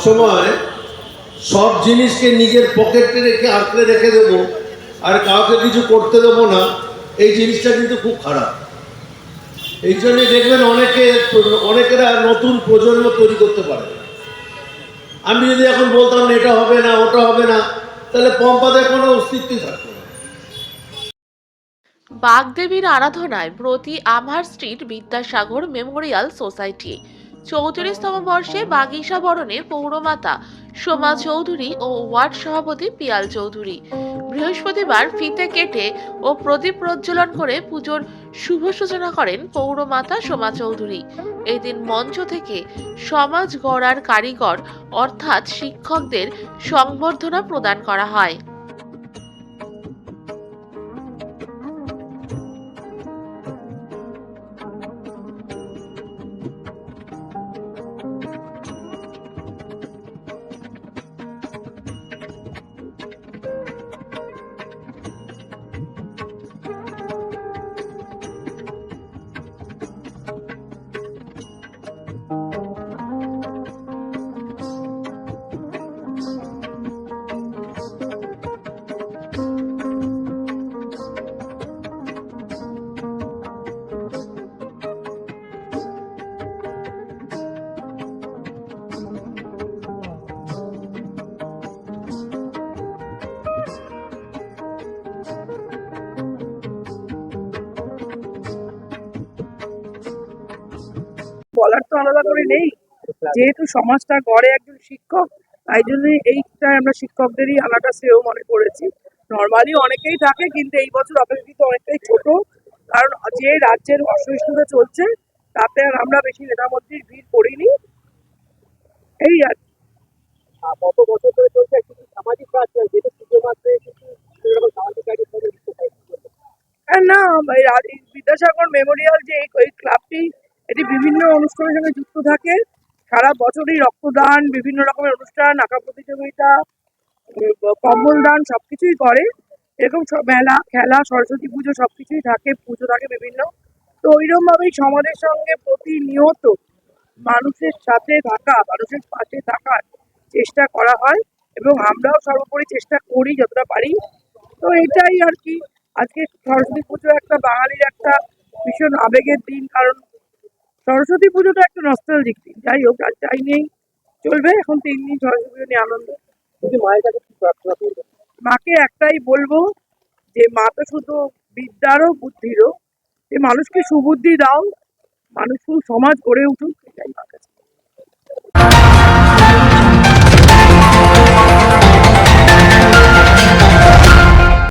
সময় সব জিনিসকে নিজের পকেটে রেখে আঁকড়ে রেখে দেবো আর কাউকে কিছু করতে দেবো না, এই জিনিসটা কিন্তু খুব খারাপ। এই জন্যে দেখবেন অনেকেরা নতুন প্রজন্ম তৈরি করতে পারে। আমি যদি এখন বলতাম এটা হবে না ওটা হবে না, তাহলে পম্পাদের কোনো অস্তিত্বই থাকতো না। বাগদেবীর আরাধনায় ব্রতী আমহার স্ট্রিট বিদ্যাসাগর মেমোরিয়াল সোসাইটি 34তম বর্ষে বাগিসা বরণে পৌরমাতা সোমা চৌধুরী ও ওয়ার্ড সভাপতি পিয়াল চৌধুরী বৃহস্পতিবার ফিতে কেটে ও প্রদীপ প্রজ্বলন করে পুজোর শুভ সূচনা করেন পৌরমাতা সোমা চৌধুরী। এই দিন মঞ্চ থেকে সমাজ গড়ার কারিগর অর্থাৎ শিক্ষকদের সংবর্ধনা প্রদান করা হয়। বলার তো আলাদা করে নেই, যেহেতু সমাজটা গড়ে একজন শিক্ষক, তাই জন্য এইটা আমরা শিক্ষকদেরই আলাদা শ্রেয় মনে করেছি। নর্মালি অনেকেই থাকে, কিন্তু এই বছর অপেক্ষিত অনেকটাই ছোট, কারণ যে রাজ্যের অসহিষ্ণুতা চলছে তাতে আর আমরা বেশি নেতামন্ত্রীর ভিড় করিনি। এই আর কত বছর ধরে চলছে একটু সামাজিক কাজ, যেটা পুজো মাত্রে কিন্তু সামাজিক কাজের সাথে যুক্ত থাকবে। না, এই বিদ্যাসাগর মেমোরিয়াল যে এই ক্লাবটি, এটি বিভিন্ন অনুষ্ঠানের সঙ্গে যুক্ত থাকে। সারা বছরই রক্তদান, বিভিন্ন রকমের অনুষ্ঠান, আঁকা প্রতিযোগিতা, কম্বল দান সবকিছুই করে। এরকম সব মেলা, খেলা, সরস্বতী পুজো সবকিছুই থাকে, পুজো থাকে বিভিন্ন। তো ওইরকম ভাবেই সমাজের সঙ্গে প্রতিনিয়ত মানুষের সাথে থাকা, মানুষের পাশে থাকার চেষ্টা করা হয়, এবং আমরাও সর্বোপরি চেষ্টা করি যতটা পারি। তো এটাই আর কি। আজকে সরস্বতী পুজো একটা বাঙালির একটা ভীষণ আবেগের দিন, কারণ সরস্বতী পুজোটা একটা নস্টালজিক দিন। যাই হোক, আর যাই নেই চলবে, এখন 3 দিন সরস্বতী পুজো নিয়ে আনন্দ। মায়ের কাছে কি প্রার্থনা করবে? মাকে একটাই বলবো, যে মা তো শুধু বিদ্যারও বুদ্ধিরও, যে মানুষকে সুবুদ্ধি দাও, মানুষ সমাজ গড়ে উঠুক, এটাই মার কাছে।